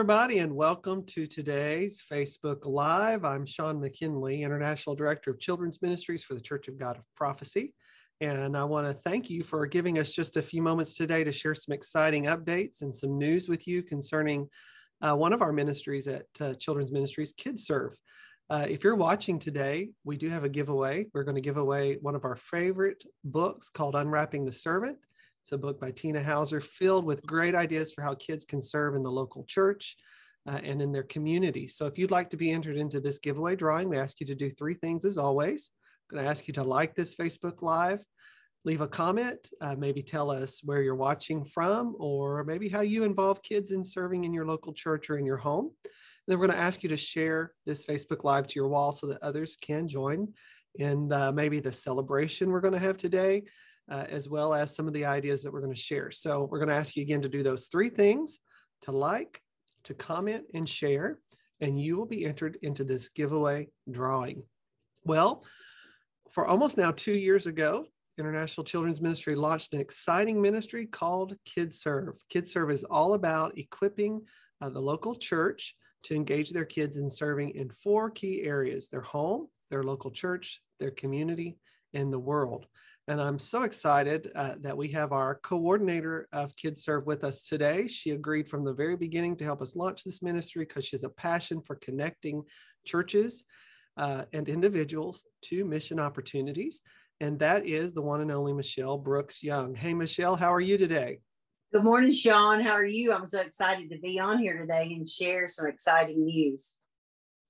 everybody, and welcome to today's Facebook Live. I'm Shaun McKinley, International Director of Children's Ministries for the Church of God of Prophecy. And I want to thank you for giving us just a few moments today to share some exciting updates and some news with you concerning one of our ministries at Children's Ministries, KidServe. If you're watching today, we do have a giveaway. We're going to give away one of our favorite books called Unwrapping the Servant. It's a book by Tina Hauser filled with great ideas for how kids can serve in the local church and in their community. So if you'd like to be entered into this giveaway drawing, we ask you to do three things as always. I'm going to ask you to like this Facebook Live, leave a comment, maybe tell us where you're watching from, or maybe how you involve kids in serving in your local church or in your home. And then we're going to ask you to share this Facebook Live to your wall so that others can join in maybe the celebration we're going to have today, as well as some of the ideas that we're going to share. So we're going to ask you again to do those three things: to like, to comment, and share, and you will be entered into this giveaway drawing. Well, for almost now 2 years ago, International Children's Ministry launched an exciting ministry called KidServe. KidServe is all about equipping the local church to engage their kids in serving in four key areas: their home, their local church, their community, and the world. And I'm so excited that we have our coordinator of KidServe with us today. She agreed from the very beginning to help us launch this ministry because she has a passion for connecting churches and individuals to mission opportunities. And that is the one and only Michelle Brooks Young. Hey, Michelle, how are you today? Good morning, Shaun. How are you? I'm so excited to be on here today and share some exciting news.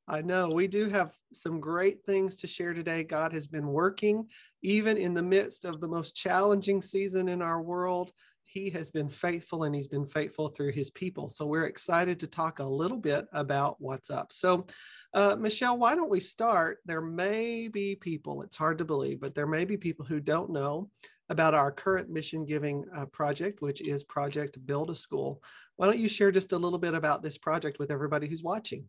I know we do have some great things to share today. God has been working even in the midst of the most challenging season in our world. He has been faithful, and he's been faithful through his people. So we're excited to talk a little bit about what's up. So Michelle, why don't we start? There may be people, it's hard to believe, but there may be people who don't know about our current mission giving project, which is Project Build a School. Why don't you share just a little bit about this project with everybody who's watching?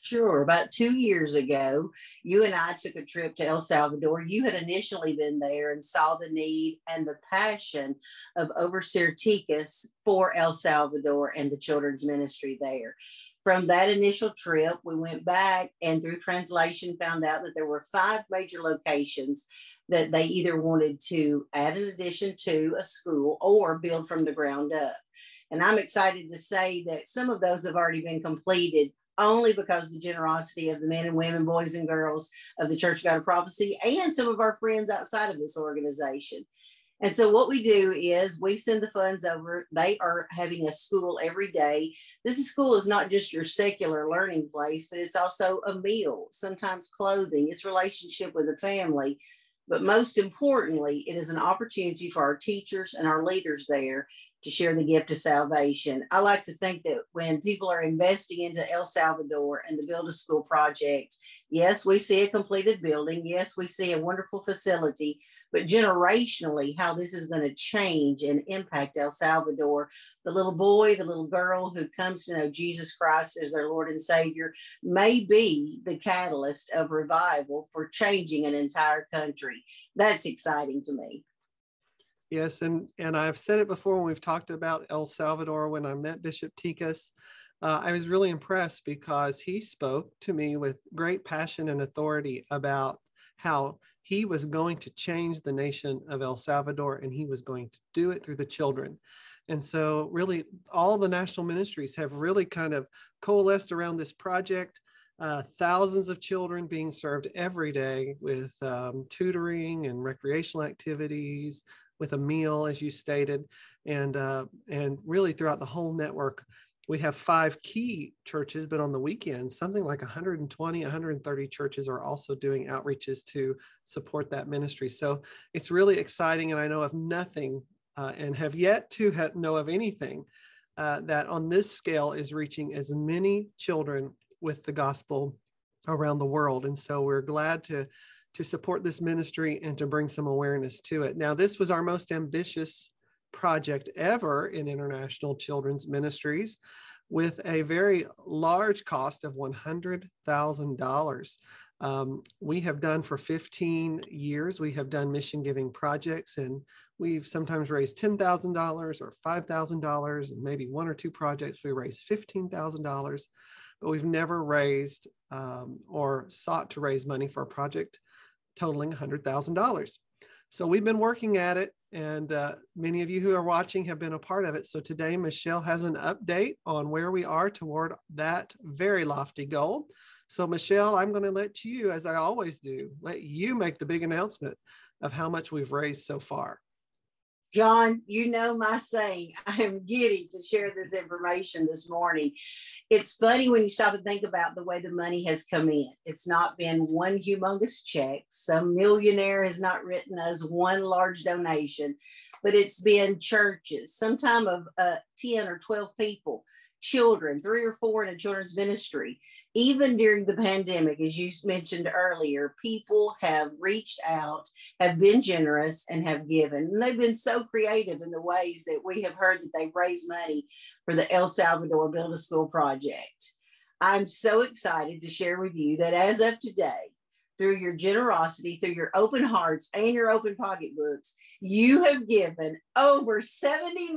Sure. About 2 years ago, you and I took a trip to El Salvador. You had initially been there and saw the need and the passion of Overseer Tikas for El Salvador and the children's ministry there. From that initial trip, we went back and through translation found out that there were 5 major locations that they either wanted to add an addition to a school or build from the ground up. And I'm excited to say that some of those have already been completed, only because of the generosity of the men and women, boys and girls of the Church of God of Prophecy and some of our friends outside of this organization. And so what we do is we send the funds over. They are having a school every day. This school is not just your secular learning place, but it's also a meal, sometimes clothing, it's relationship with the family. But most importantly, it is an opportunity for our teachers and our leaders there to share the gift of salvation. I like to think that when people are investing into El Salvador and the Build a School project, yes, we see a completed building. Yes, we see a wonderful facility, but generationally, how this is going to change and impact El Salvador. The little boy, the little girl who comes to know Jesus Christ as their Lord and Savior may be the catalyst of revival for changing an entire country. That's exciting to me. Yes, and I've said it before when we've talked about El Salvador. When I met Bishop Tikas, I was really impressed because he spoke to me with great passion and authority about how he was going to change the nation of El Salvador, and he was going to do it through the children. And so really all the national ministries have really kind of coalesced around this project. Thousands of children being served every day with tutoring and recreational activities, with a meal, as you stated, and really throughout the whole network. We have 5 key churches, but on the weekends, something like 120, 130 churches are also doing outreaches to support that ministry. So it's really exciting, and I know of nothing and have yet to know of anything that on this scale is reaching as many children with the gospel around the world. And so we're glad to support this ministry and to bring some awareness to it. Now, this was our most ambitious project ever in International Children's Ministries. with a very large cost of $100,000. We have done for 15 years, we have done mission giving projects, and we've sometimes raised $10,000 or $5,000, and maybe one or two projects we raised $15,000, but we've never raised or sought to raise money for a project totaling $100,000. So we've been working at it, and many of you who are watching have been a part of it. So today, Michelle has an update on where we are toward that very lofty goal. So Michelle, I'm going to let you, as I always do, let you make the big announcement of how much we've raised so far. John, you know my saying, I am giddy to share this information this morning. It's funny when you stop and think about the way the money has come in. It's not been one humongous check. Some millionaire has not written us one large donation, but it's been churches, sometime of 10 or 12 people, children, 3 or 4 in a children's ministry. Even during the pandemic, as you mentioned earlier, people have reached out, have been generous, and have given. And they've been so creative in the ways that we have heard that they've raised money for the El Salvador Build a School project. I'm so excited to share with you that as of today, through your generosity, through your open hearts and your open pocketbooks, you have given over $79,000.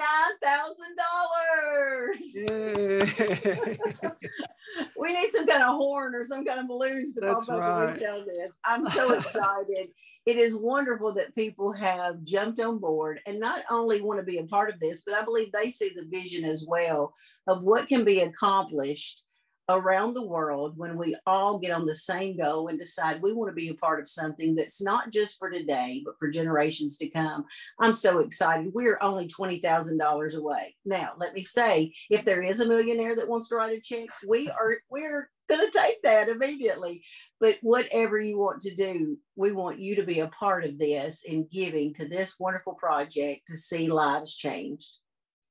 We need some kind of horn or some kind of balloons to pop up when we tell this. I'm so excited. It is wonderful that people have jumped on board and not only want to be a part of this, but I believe they see the vision as well of what can be accomplished around the world when we all get on the same goal and decide we want to be a part of something that's not just for today, but for generations to come. I'm so excited. We're only $20,000 away. Now, let me say, if there is a millionaire that wants to write a check, we're going to take that immediately. But whatever you want to do, we want you to be a part of this and giving to this wonderful project to see lives changed.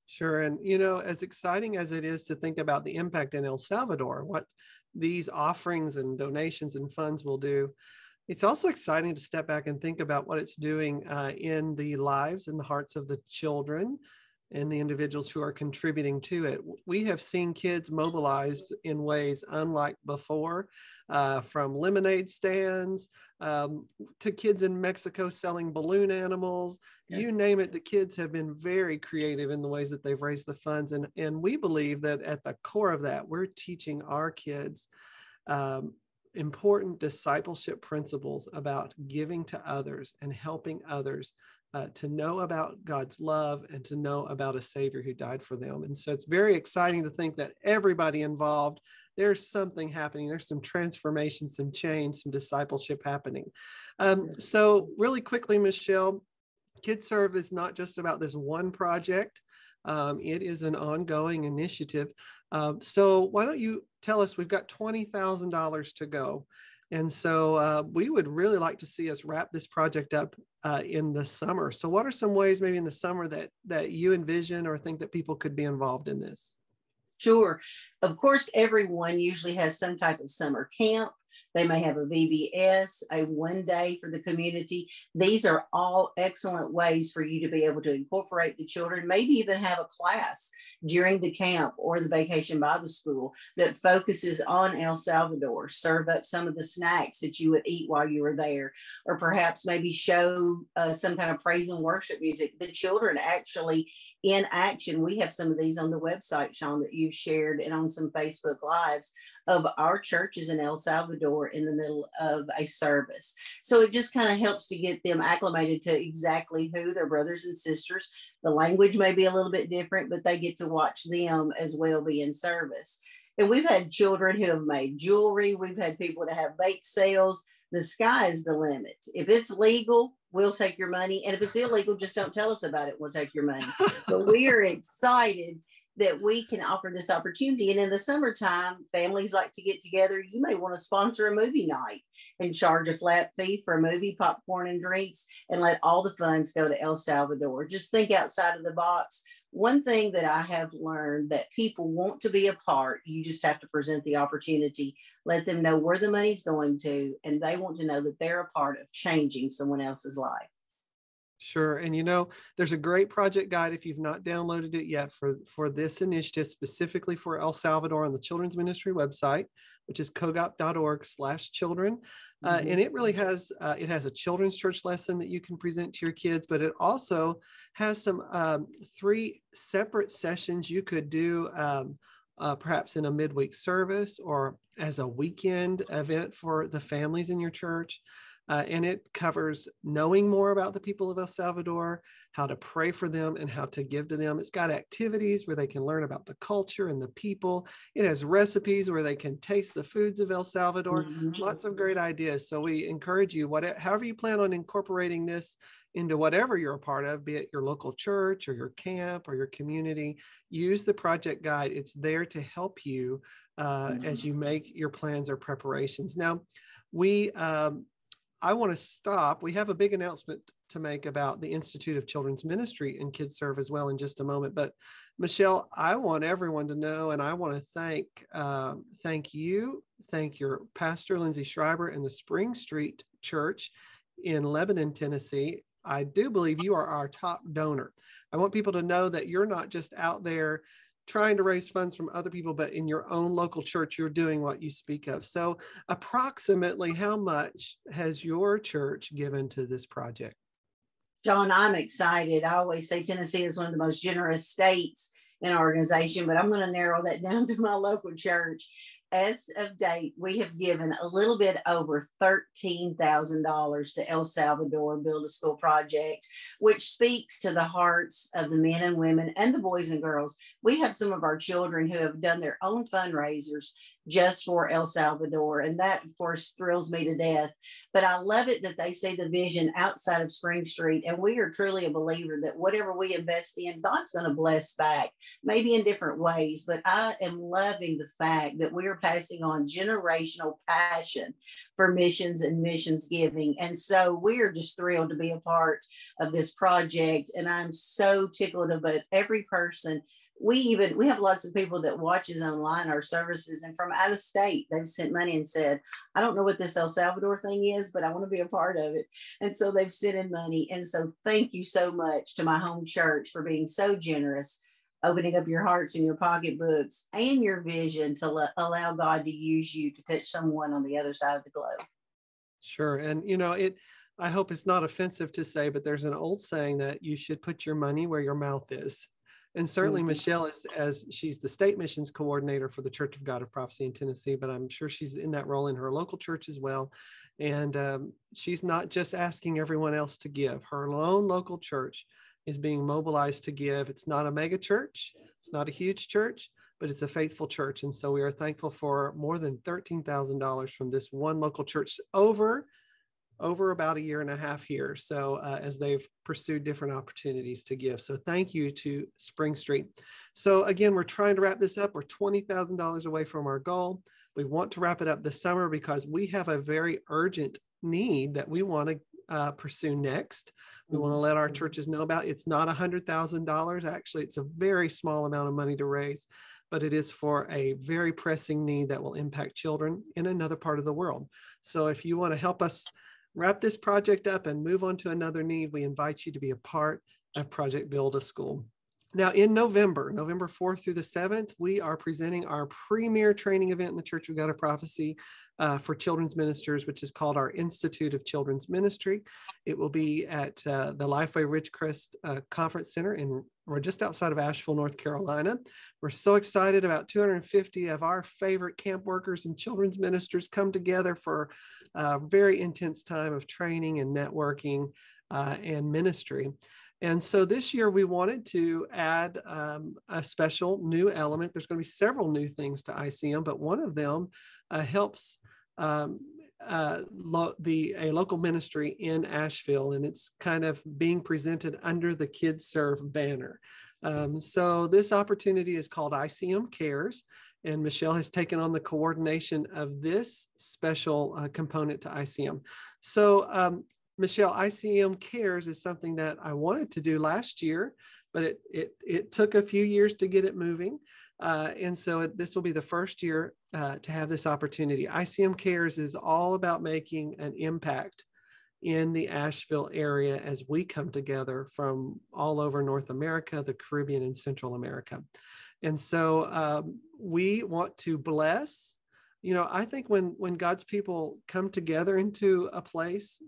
Sure. And, you know, as exciting as it is to think about the impact in El Salvador, what these offerings and donations and funds will do, it's also exciting to step back and think about what it's doing in the lives and the hearts of the children and the individuals who are contributing to it. We have seen kids mobilized in ways unlike before, from lemonade stands to kids in Mexico selling balloon animals. Yes. You name it, the kids have been very creative in the ways that they've raised the funds. And we believe that at the core of that, we're teaching our kids important discipleship principles about giving to others and helping others to know about God's love and to know about a Savior who died for them. And so it's very exciting to think that everybody involved, there's something happening. There's some transformation, some change, some discipleship happening. So really quickly, Michelle, KidServe is not just about this one project. It is an ongoing initiative. So why don't you tell us, we've got $20,000 to go. And so we would really like to see us wrap this project up in the summer. So what are some ways maybe in the summer that you envision or think that people could be involved in this? Sure. Of course, everyone usually has some type of summer camp. They may have a VBS, a one day for the community. These are all excellent ways for you to be able to incorporate the children, maybe even have a class during the camp or the Vacation Bible School that focuses on El Salvador. Serve up some of the snacks that you would eat while you were there, or perhaps maybe show some kind of praise and worship music. The children actually in action. We have some of these on the website, Shaun, that you've shared, and on some Facebook Lives of our churches in El Salvador in the middle of a service. So it just kind of helps to get them acclimated to exactly who their brothers and sisters. The language may be a little bit different, but they get to watch them as well be in service. And we've had children who have made jewelry. We've had people to have bake sales. The sky is the limit. If it's legal, we'll take your money. And if it's illegal, just don't tell us about it. We'll take your money. But we are excited that we can offer this opportunity. And in the summertime, families like to get together. You may want to sponsor a movie night and charge a flat fee for a movie, popcorn and drinks, and let all the funds go to El Salvador. Just think outside of the box. One thing that I have learned that people want to be a part, you just have to present the opportunity, let them know where the money's going to, and they want to know that they're a part of changing someone else's life. Sure. And there's a great project guide if you've not downloaded it yet for this initiative, specifically for El Salvador, on the Children's Ministry website, which is cogop.org/children. And it really has a children's church lesson that you can present to your kids, but it also has some 3 separate sessions you could do perhaps in a midweek service or as a weekend event for the families in your church. And it covers knowing more about the people of El Salvador, how to pray for them, and how to give to them. It's got activities where they can learn about the culture and the people. It has recipes where they can taste the foods of El Salvador. Lots of great ideas. So we encourage you, however you plan on incorporating this into whatever you're a part of, be it your local church or your camp or your community, use the project guide. It's there to help you as you make your plans or preparations. Now, I want to stop. We have a big announcement to make about the Institute of Children's Ministry and KidServe as well in just a moment. But Michelle, I want everyone to know, and I want to thank you, thank your pastor, Lindsay Schreiber, and the Spring Street Church in Lebanon, Tennessee. I do believe you are our top donor. I want people to know that you're not just out there trying to raise funds from other people, but in your own local church, you're doing what you speak of. So approximately how much has your church given to this project? Shaun, I'm excited. I always say Tennessee is one of the most generous states in our organization, but I'm going to narrow that down to my local church. As of date, we have given a little bit over $13,000 to El Salvador Build a School project, which speaks to the hearts of the men and women and the boys and girls. We have some of our children who have done their own fundraisers just for El Salvador, and that, of course, thrills me to death. But I love it that they see the vision outside of Spring Street, and we are truly a believer that whatever we invest in, God's going to bless back, maybe in different ways. But I am loving the fact that we are passing on generational passion for missions and missions giving. And so we're just thrilled to be a part of this project. And I'm so tickled about every person. We have lots of people that watches online our services, and from out of state, they've sent money and said, I don't know what this El Salvador thing is, but I want to be a part of it. And so they've sent in money. And so thank you so much to my home church for being so generous, opening up your hearts and your pocketbooks and your vision to allow God to use you to touch someone on the other side of the globe. Sure. And, I hope it's not offensive to say, but there's an old saying that you should put your money where your mouth is. And certainly Michelle as she's the state missions coordinator for the Church of God of Prophecy in Tennessee, but I'm sure she's in that role in her local church as well. And she's not just asking everyone else to give. Her own local church is being mobilized to give. It's not a mega church. It's not a huge church, but it's a faithful church. And so we are thankful for more than $13,000 from this one local church over about a year and a half here. So as they've pursued different opportunities to give. So thank you to Spring Street. So again, we're trying to wrap this up. We're $20,000 away from our goal. We want to wrap it up this summer because we have a very urgent need that we want to pursue next. We want to let our churches know about. It's not $100,000. Actually, it's a very small amount of money to raise, but it is for a very pressing need that will impact children in another part of the world. So if you want to help us wrap this project up and move on to another need, we invite you to be a part of Project Build a School. Now in November 4th through the 7th, we are presenting our premier training event in the Church of God of Prophecy for children's ministers, which is called our Institute of Children's Ministry. It will be at the Lifeway Ridgecrest Conference Center we're just outside of Asheville, North Carolina. We're so excited. About 250 of our favorite camp workers and children's ministers come together for a very intense time of training and networking and ministry. And so this year we wanted to add a special new element. There's going to be several new things to ICM, but one of them helps a local ministry in Asheville, and it's kind of being presented under the KidServe banner. So this opportunity is called ICM Cares, and Michelle has taken on the coordination of this special component to ICM. So Michelle, ICM Cares is something that I wanted to do last year, but it took a few years to get it moving. And so this will be the first year to have this opportunity. ICM Cares is all about making an impact in the Asheville area as we come together from all over North America, the Caribbean, and Central America. And so we want to bless. I think when God's people come together into a place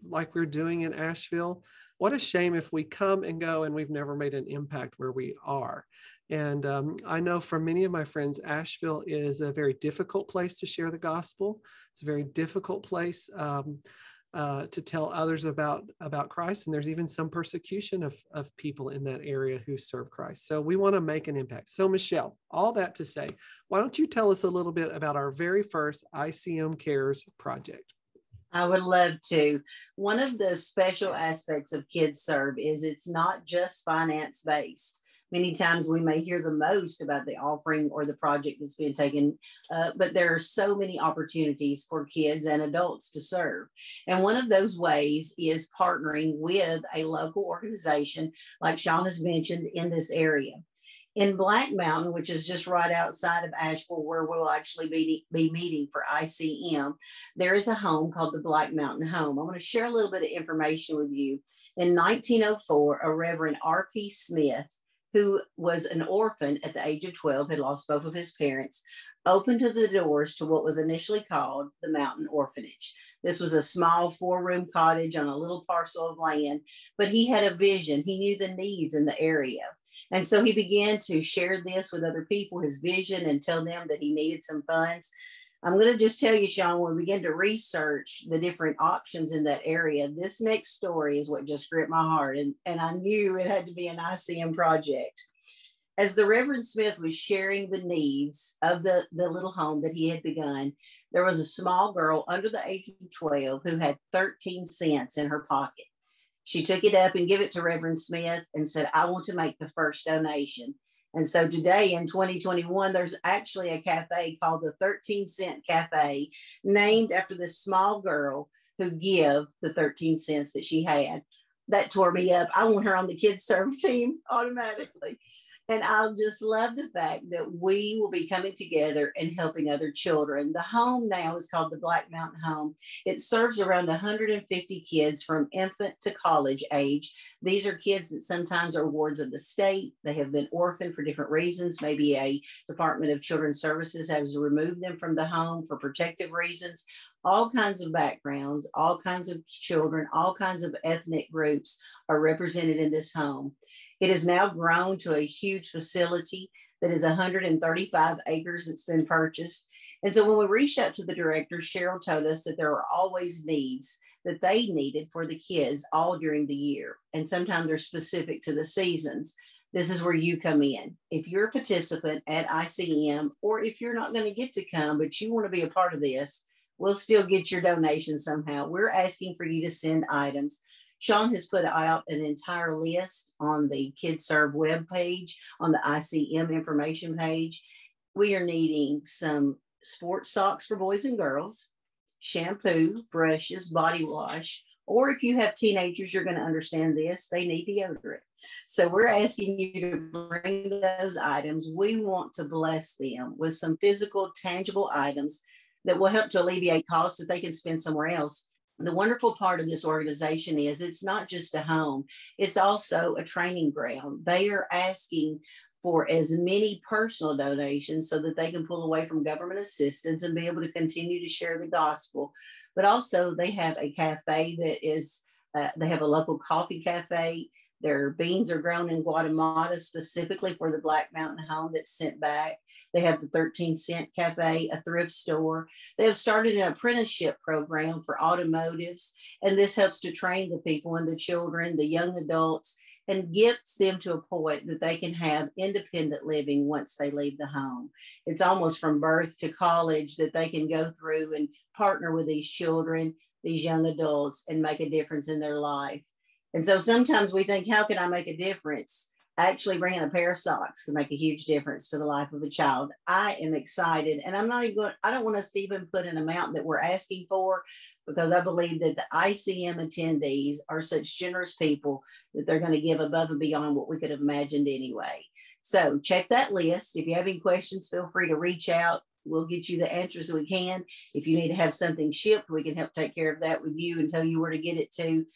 like we're doing in Asheville, what a shame if we come and go and we've never made an impact where we are. And I know for many of my friends, Asheville is a very difficult place to share the gospel. It's a very difficult place to tell others about Christ. And there's even some persecution of people in that area who serve Christ. So we want to make an impact. So Michelle, all that to say, why don't you tell us a little bit about our very first ICM Cares project? I would love to. One of the special aspects of KidServe is it's not just finance based. Many times we may hear the most about the offering or the project that's being taken, but there are so many opportunities for kids and adults to serve. And one of those ways is partnering with a local organization, like Shaun has mentioned, in this area. In Black Mountain, which is just right outside of Asheville, where we'll actually be meeting for ICM, there is a home called the Black Mountain Home. I want to share a little bit of information with you. In 1904, a Reverend R.P. Smith, who was an orphan at the age of 12, had lost both of his parents, opened the doors to what was initially called the Mountain Orphanage. This was a small 4-room cottage on a little parcel of land, but he had a vision. He knew the needs in the area. And so he began to share this with other people, his vision, and tell them that he needed some funds. I'm going to just tell you, Shaun, when we began to research the different options in that area, this next story is what just gripped my heart. And I knew it had to be an ICM project. As the Reverend Smith was sharing the needs of the little home that he had begun, there was a small girl under the age of 12 who had 13 cents in her pocket. She took it up and gave it to Reverend Smith and said, I want to make the first donation. And so today in 2021, there's actually a cafe called the 13 Cent Cafe, named after this small girl who gave the 13 cents that she had. That tore me up. I want her on the KidServe team automatically. And I just love the fact that we will be coming together and helping other children. The home now is called the Black Mountain Home. It serves around 150 kids from infant to college age. These are kids that sometimes are wards of the state. They have been orphaned for different reasons. Maybe a Department of Children's Services has removed them from the home for protective reasons. All kinds of backgrounds, all kinds of children, all kinds of ethnic groups are represented in this home. It has now grown to a huge facility that is 135 acres that's been purchased. And so when we reached out to the director, Cheryl told us that there are always needs that they needed for the kids all during the year. And sometimes they're specific to the seasons. This is where you come in. If you're a participant at ICM, or if you're not going to get to come, but you want to be a part of this, we'll still get your donation somehow. We're asking for you to send items. Shaun has put out an entire list on the KidServe webpage, on the ICM information page. We are needing some sports socks for boys and girls, shampoo, brushes, body wash, or if you have teenagers, you're going to understand this, they need deodorant. So we're asking you to bring those items. We want to bless them with some physical, tangible items that will help to alleviate costs that they can spend somewhere else. The wonderful part of this organization is it's not just a home, it's also a training ground. They are asking for as many personal donations so that they can pull away from government assistance and be able to continue to share the gospel. But also they have a cafe that is, they have a local coffee cafe. Their beans are grown in Guatemala specifically for the Black Mountain Home that's sent back. They have the 13 Cent Cafe, a thrift store. They have started an apprenticeship program for automotives, and this helps to train the people and the children, the young adults, and gets them to a point that they can have independent living once they leave the home. It's almost from birth to college that they can go through and partner with these children, these young adults, and make a difference in their life. And so sometimes we think, how can I make a difference? Actually bringing a pair of socks can make a huge difference to the life of a child. I am excited, and I'm not even going, I don't want us to even put an amount that we're asking for, because I believe that the ICM attendees are such generous people that they're going to give above and beyond what we could have imagined anyway. So check that list. If you have any questions, feel free to reach out. We'll get you the answers we can. If you need to have something shipped, we can help take care of that with you and tell you where to get it to.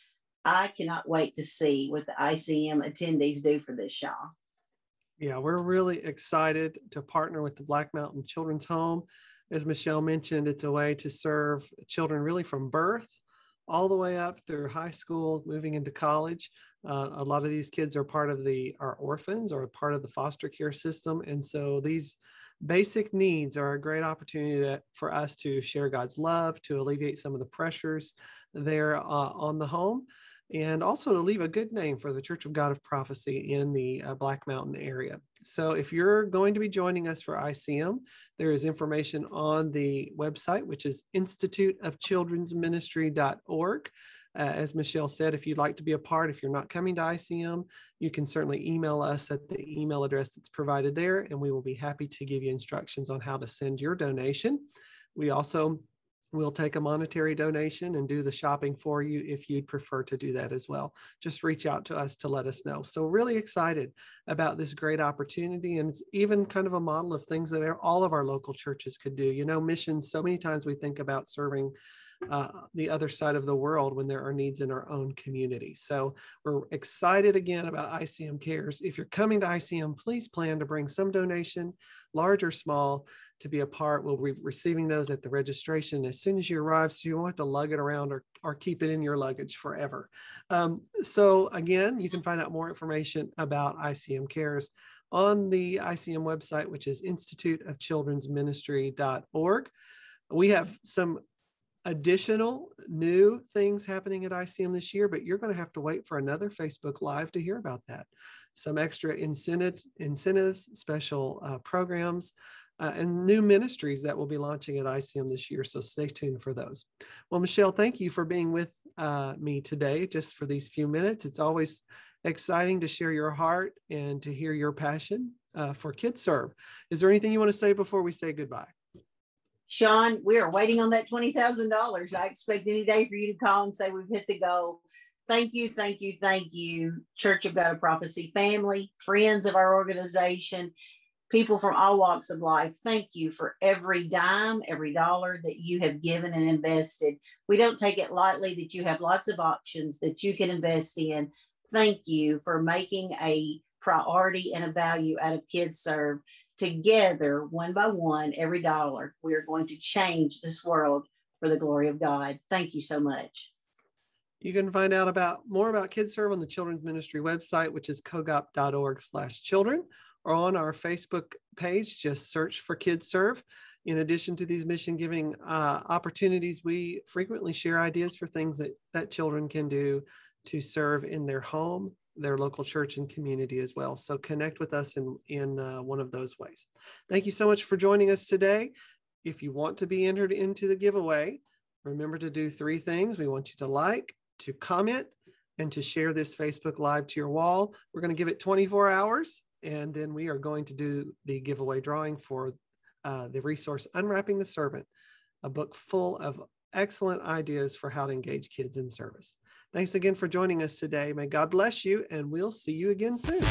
I cannot wait to see what the ICM attendees do for this, Shaun. Yeah, we're really excited to partner with the Black Mountain Children's Home. As Michelle mentioned, it's a way to serve children really from birth all the way up through high school, moving into college. A lot of these kids are part of our orphans or part of the foster care system. And so these basic needs are a great opportunity for us to share God's love, to alleviate some of the pressures there on the home, and also to leave a good name for the Church of God of Prophecy in the Black Mountain area. So if you're going to be joining us for ICM, there is information on the website, which is instituteofchildrensministry.org. As Michelle said, if you'd like to be a part, if you're not coming to ICM, you can certainly email us at the email address that's provided there, and we will be happy to give you instructions on how to send your donation. We also will take a monetary donation and do the shopping for you if you'd prefer to do that as well. Just reach out to us to let us know. So really excited about this great opportunity. And it's even kind of a model of things that all of our local churches could do. You know, missions, so many times we think about serving the other side of the world when there are needs in our own community. So we're excited again about ICM Cares. If you're coming to ICM, please plan to bring some donation, large or small, to be a part. We'll be receiving those at the registration as soon as you arrive, so you won't have to lug it around or keep it in your luggage forever. So again, you can find out more information about ICM Cares on the ICM website, which is instituteofchildrensministry.org. We have some additional new things happening at ICM this year, but you're going to have to wait for another Facebook Live to hear about that. Some extra incentives, special programs, and new ministries that will be launching at ICM this year. So stay tuned for those. Well, Michelle, thank you for being with me today, just for these few minutes. It's always exciting to share your heart and to hear your passion for KidServe. Is there anything you want to say before we say goodbye? Shaun, we are waiting on that $20,000. I expect any day for you to call and say we've hit the goal. Thank you, thank you, thank you, Church of God of Prophecy family, friends of our organization, people from all walks of life. Thank you for every dime, every dollar that you have given and invested. We don't take it lightly that you have lots of options that you can invest in. Thank you for making a priority and a value out of KidServe. Together, one by one, every dollar, we are going to change this world for the glory of God. Thank you so much. You can find out more about KidServe on the Children's Ministry website, which is kogop.org/children, or on our Facebook page. Just search for KidServe. In addition to these mission giving opportunities, we frequently share ideas for things that children can do to serve in their home, their local church and community as well. So connect with us in one of those ways. Thank you so much for joining us today. If you want to be entered into the giveaway, remember to do 3 things. We want you to like, to comment, and to share this Facebook Live to your wall. We're going to give it 24 hours, and then we are going to do the giveaway drawing for the resource Unwrapping the Servant, a book full of excellent ideas for how to engage kids in service. Thanks again for joining us today. May God bless you, and we'll see you again soon.